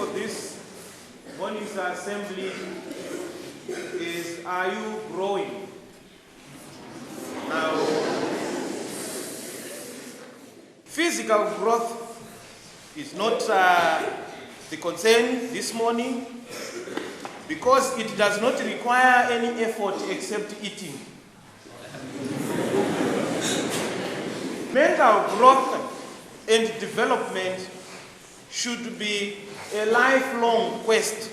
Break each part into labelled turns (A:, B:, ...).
A: of this Gambiza assembly is, are you growing? Now, physical growth is not the concern this morning, because it does not require any effort except eating. Mental growth and development should be a lifelong quest.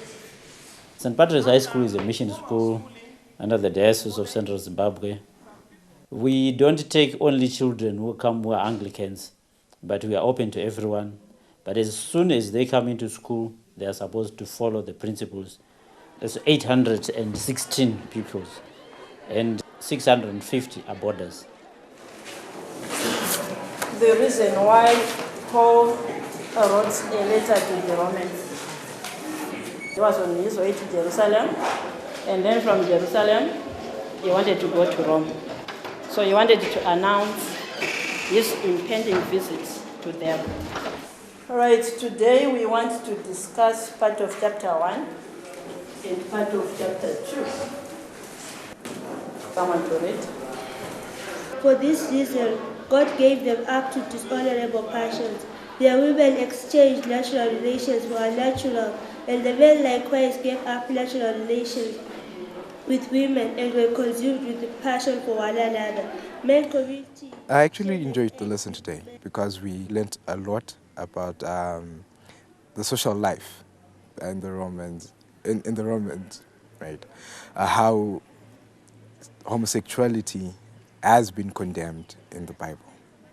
B: St. Patrick's High School is a mission school under the Diocese of Central Zimbabwe. We don't take only children who come who are Anglicans, but we are open to everyone. But as soon as they come into school, they are supposed to follow the principles. There's 816 pupils, and 650 are boarders.
C: The reason why Paul wrote a letter to the Romans, he was on his way to Jerusalem, and then from Jerusalem, he wanted to go to Rome. So he wanted to announce his impending visit to them. All right, today we want to discuss part of chapter 1 and part of chapter 2. Someone to read.
D: For this reason, God gave them up to dishonorable passions. Their women exchanged natural relations for unnatural, and the men likewise gave up natural relations with women and were consumed with the passion for one another. Men community.
E: I actually enjoyed the lesson today because we learned a lot about the social life and the Romans, in the Romans, right? How homosexuality has been condemned in the Bible.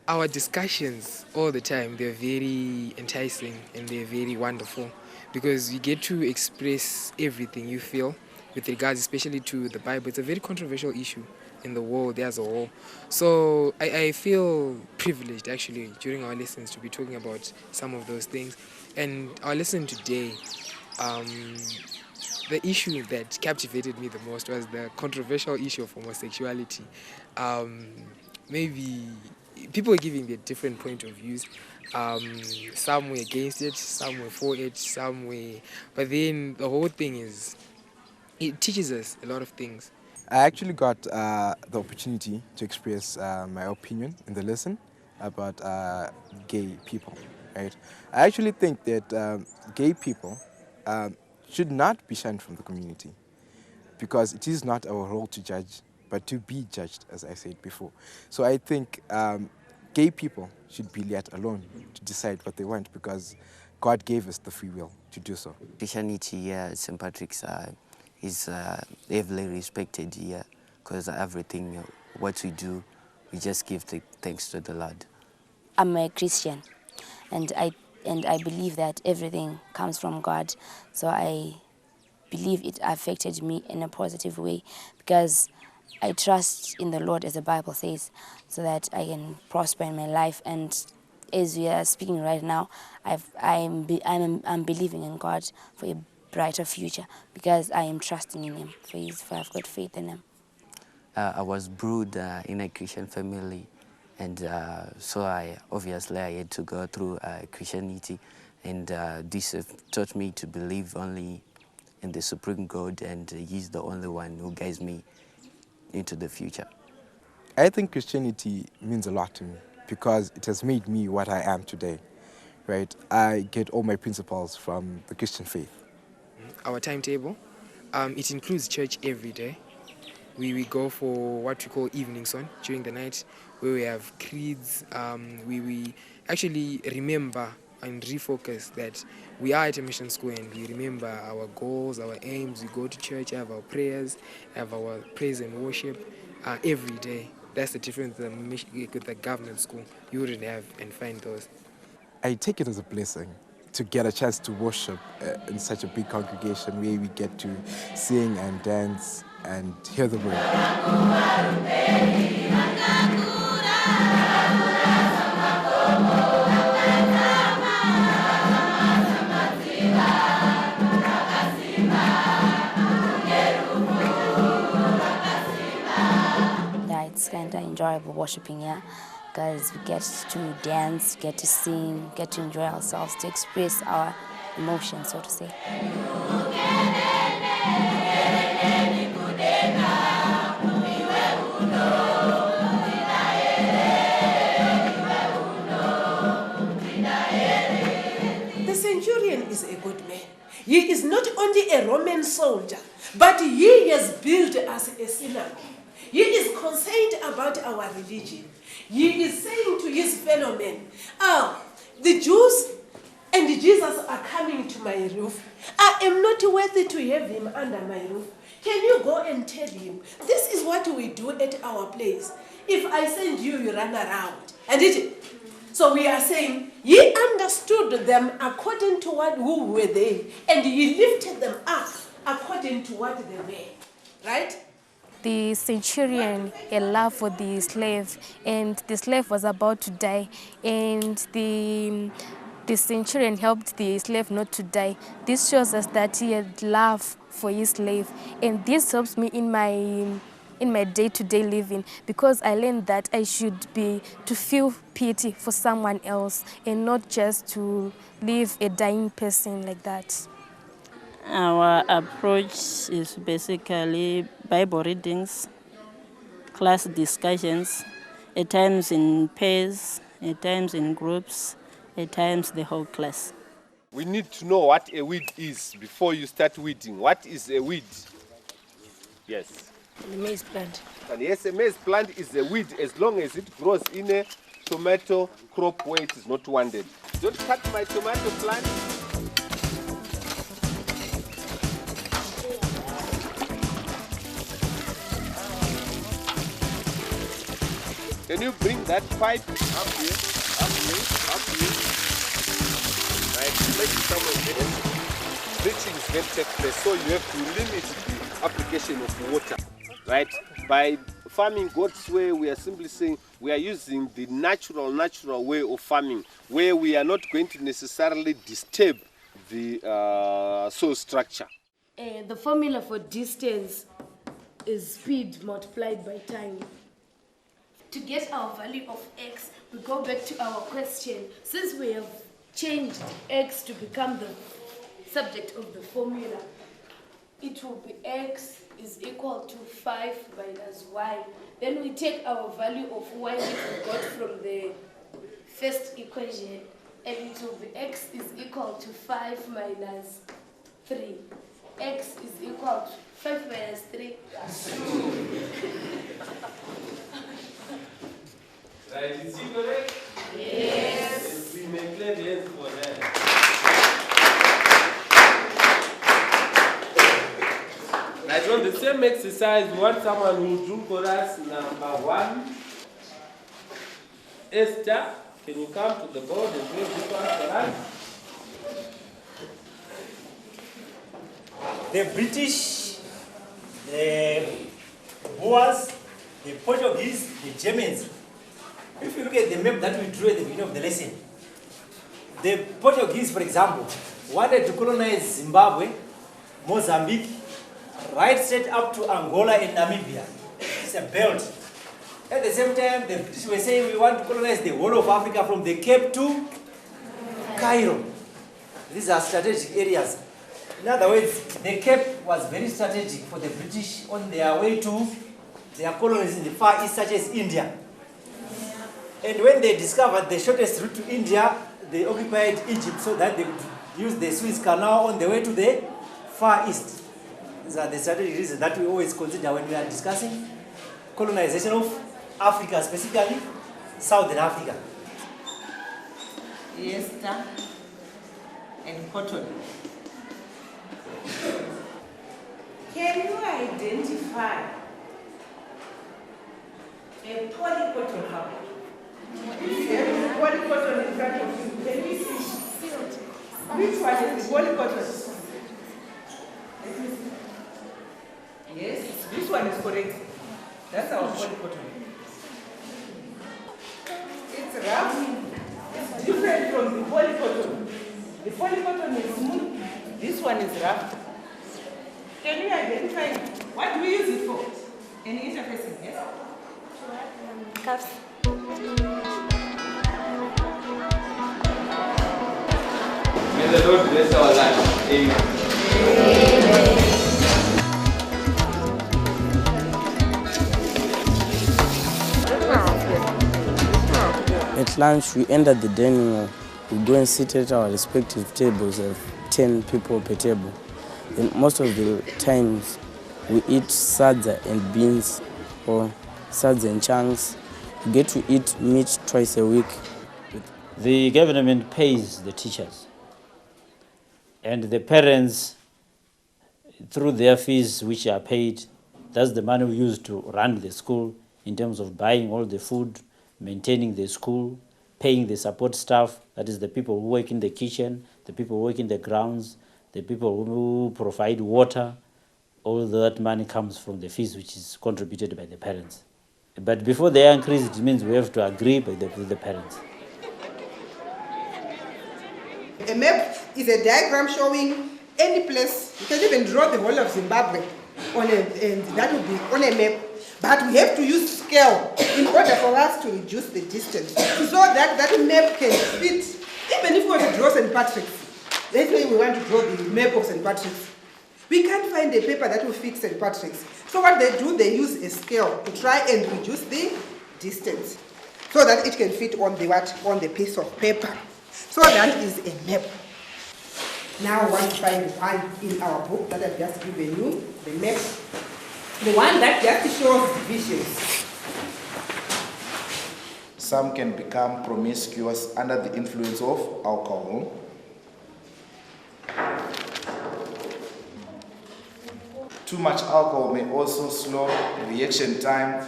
F: Our discussions all the time, they're very enticing and they're very wonderful because you get to express everything you feel with regards especially to the Bible. It's a very controversial issue in the world as a whole. So I feel privileged actually during our lessons to be talking about some of those things. And our lesson today, the issue that captivated me the most was the controversial issue of homosexuality. Maybe people were giving their different point of views. Some were against it, some were for it, some were... But then the whole thing is, it teaches us a lot of things.
E: I actually got the opportunity to express my opinion in the lesson about gay people, right? I actually think that gay people should not be shunned from the community because it is not our role to judge, but to be judged, as I said before. So I think gay people should be let alone to decide what they want because God gave us the free will to do so.
G: Christianity here at St. Patrick's is heavily respected here because everything, what we do, we just give thanks to the Lord.
H: I'm a Christian, and I believe that everything comes from God. So I believe it affected me in a positive way because I trust in the Lord, as the Bible says, so that I can prosper in my life. And as we are speaking right now, I'm believing in God for a brighter future because I am trusting in Him, for I've got faith in Him.
G: I was brought in a Christian family, and so I had to go through Christianity, and this taught me to believe only in the Supreme God, and He's the only one who guides me into the future.
E: I think Christianity means a lot to me because it has made me what I am today, right? I get all my principles from the Christian faith.
F: Our timetable, it includes church every day. We go for what we call evenings on during the night, where we have creeds. We actually remember and refocus that we are at a mission school and we remember our goals, our aims. We go to church, have our prayers, have our praise and worship every day. That's the difference with the government school. You wouldn't have and find those.
E: I take it as a blessing to get a chance to worship in such a big congregation where we get to sing and dance and hear the word.
H: Yeah, it's kind of enjoyable worshiping here because we get to dance, get to sing, get to enjoy ourselves, to express our emotion, so to say.
I: The centurion is a good man. He is not only a Roman soldier, but he has built us a synagogue. He is concerned about our religion. He is saying to his fellow men, the Jews and Jesus are coming to my roof. I am not worthy to have him under my roof. Can you go and tell him? This is what we do at our place. If I send you, you run around. So we are saying, he understood them according to who were they, and he lifted them up according to what they were. Right?
J: The centurion had love for the slave, and the slave was about to die, and the centurion helped the slave not to die. This shows us that he had love for his slave, and this helps me in my day-to-day living, because I learned that I should to feel pity for someone else and not just to leave a dying person like that.
C: Our approach is basically Bible readings, class discussions, at times in pairs, at times in groups, at times the whole class.
K: We need to know what a weed is before you start weeding. What is a weed? Yes.
J: The maize plant.
K: And yes, a maize plant is a weed as long as it grows in a tomato crop where it is not wanted. Don't cut my tomato plant. Can you bring that pipe up here, up here, up here? Right, place it somewhere there. Bleaching is going to take place, so you have to limit the application of water. Right? By farming God's way, we are simply saying we are using the natural way of farming, where we are not going to necessarily disturb the soil structure.
L: The formula for distance is speed multiplied by time. To get our value of x, we go back to our question. Since we have changed x to become the subject of the formula, it will be x is equal to 5 minus y. Then we take our value of y which we got from the first equation, and it will be x is equal to 5 minus 3. X is equal to 5 minus 3.
K: Right, is he correct?
L: Yes.
K: We may clap hands for that. Right, on the same exercise, we want someone who do for us number 1. Esther, can you come to the board and do this one for us?
M: The British, the Boers, the Portuguese, the Germans. If you look at the map that we drew at the beginning of the lesson, the Portuguese, for example, wanted to colonize Zimbabwe, Mozambique, right straight up to Angola and Namibia. It's a belt. At the same time, the British were saying we want to colonize the whole of Africa from the Cape to Cairo. These are strategic areas. In other words, the Cape was very strategic for the British on their way to their colonies in the Far East, such as India. And when they discovered the shortest route to India, they occupied Egypt so that they could use the Suez Canal on the way to the Far East. These are the strategic reasons that we always consider when we are discussing colonization of Africa, specifically Southern Africa.
N: Esther and cotton.
I: Can you identify a polycotton fabric? If you have polycotton in front of you, can you see which one is the polycotton? Yes, this one is correct. That's our polycotton. It's rough. It's different from the polycotton. The polycotton is smooth. This one is rough. Can you identify what do we use it for? Any interfacing, yes?
K: We
O: May the Lord bless our lives. Amen.
P: At lunch, we end at the dining hall. We go and sit at our respective tables of 10 people per table. And most of the times, we eat sadza and beans or sadza and chunks. We get to eat meat twice a week.
B: The government pays the teachers, and the parents, through their fees which are paid, that's the money we use to run the school in terms of buying all the food, maintaining the school, paying the support staff, that is the people who work in the kitchen, the people who work in the grounds, the people who provide water. All that money comes from the fees which is contributed by the parents. But before they are increased, it means we have to agree with the parents.
Q: A map is a diagram showing any place. You can even draw the whole of Zimbabwe on and that would be on a map. But we have to use scale in order for us to reduce the distance so that that map can fit. Even if we want to draw St. Patrick's, let's say we want to draw the map of St. Patrick's, we can't find a paper that will fit St. Patrick's. So what they do, they use a scale to try and reduce the distance so that it can fit on the what? On the piece of paper. So that is a map. Now I want to find one in our book that I've just given you, the map. The one that just shows divisions.
R: Some can become promiscuous under the influence of alcohol. Too much alcohol may also slow reaction time,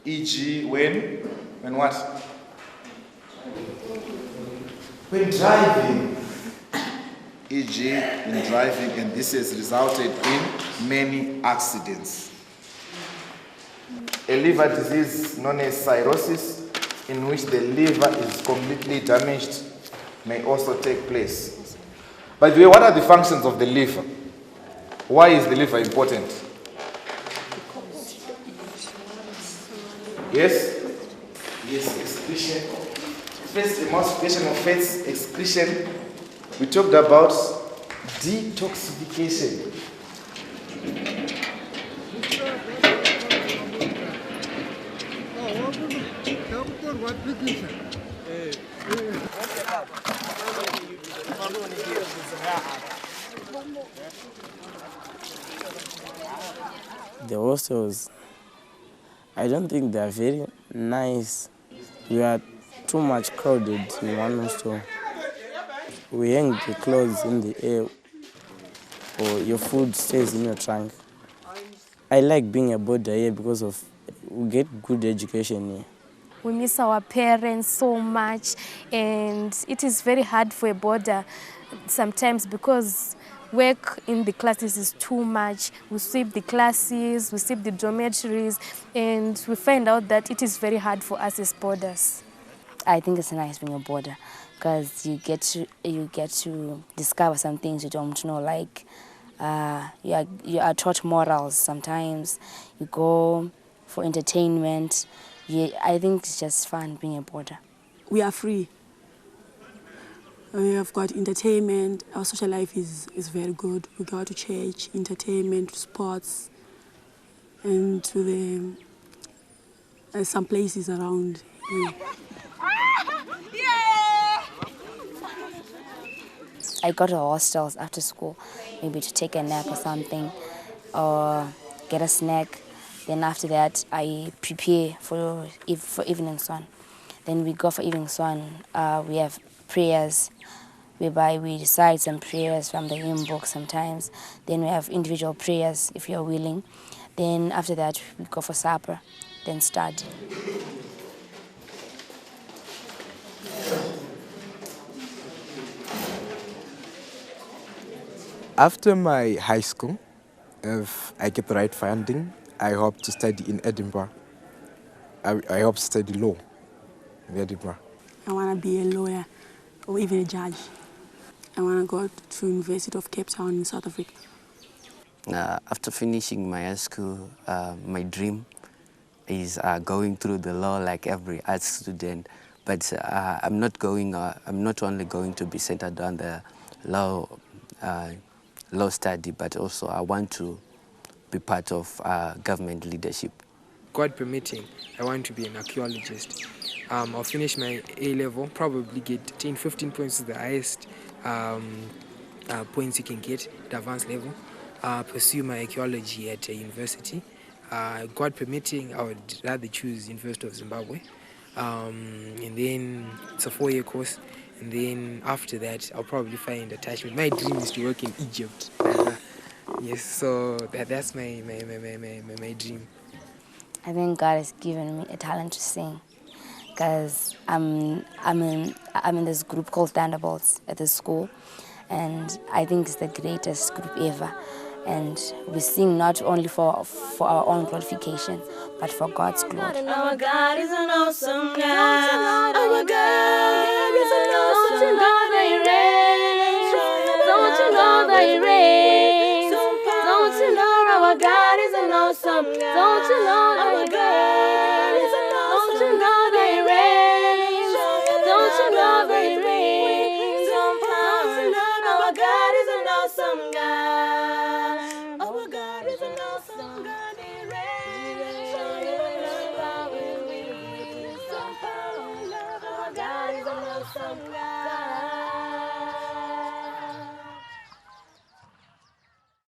R: e.g. when what? When driving. E.g. in driving, and this has resulted in many accidents. A liver disease known as cirrhosis, in which the liver is completely damaged, may also take place. By the way, what are the functions of the liver? Why is the liver important? Yes? Yes, excretion. First, emulsification of fats, excretion. We talked about detoxification.
P: The hostels, I don't think they are very nice. We are too much crowded in one hostel. We hang the clothes in the air, or your food stays in your trunk. I like being a boarder here because of we get good education here.
J: We miss our parents so much, and it is very hard for a boarder sometimes because work in the classes is too much. We sweep the classes, we sweep the dormitories, and we find out that it is very hard for us as boarders.
H: I think it's nice being a boarder because you get to discover some things you don't know, like you are taught morals sometimes. You go for entertainment. I think it's just fun being a boarder.
S: We are free. We have got entertainment. Our social life is very good. We go to church, entertainment, sports, and to the some places around here.
H: I go to hostels after school, maybe to take a nap or something, or get a snack. Then after that, I prepare for evening sun. Then we go for evening sun. We have prayers, whereby we recite some prayers from the hymn book sometimes. Then we have individual prayers, if you're willing. Then after that, we go for supper, then study.
E: After my high school, if I get the right funding, I hope to study in Edinburgh. I hope to study law in Edinburgh.
S: I want to be a lawyer or even a judge. I want to go to University of Cape Town in South Africa.
G: After finishing my high school, my dream is going through the law like every art student. But I'm not only going to be centered on the law study, but also I want to be part of government leadership.
F: God permitting, I want to be an archaeologist. I'll finish my A-level, probably get 10, 15 points to the highest points you can get at advanced level. Pursue my archaeology at a university. God permitting, I would rather choose University of Zimbabwe. And then it's a 4-year course. And then after that, I'll probably find attachment. My dream is to work in Egypt. Yes, so that's my dream.
H: I think God has given me a talent to sing, because I'm in this group called Thunderbolts at the school, and I think it's the greatest group ever. And we sing not only for our own glorification, but for God's glory.
T: Our God is an awesome God. Our God is an awesome God. Don't you know that He reigns? Don't you know our God is an awesome God? Don't you know our God is an awesome God? Don't you know that He reigns? Don't you know that He reigns? Don't you know our God is an awesome God? Our God is an awesome God. He reigns. Our God is an awesome God.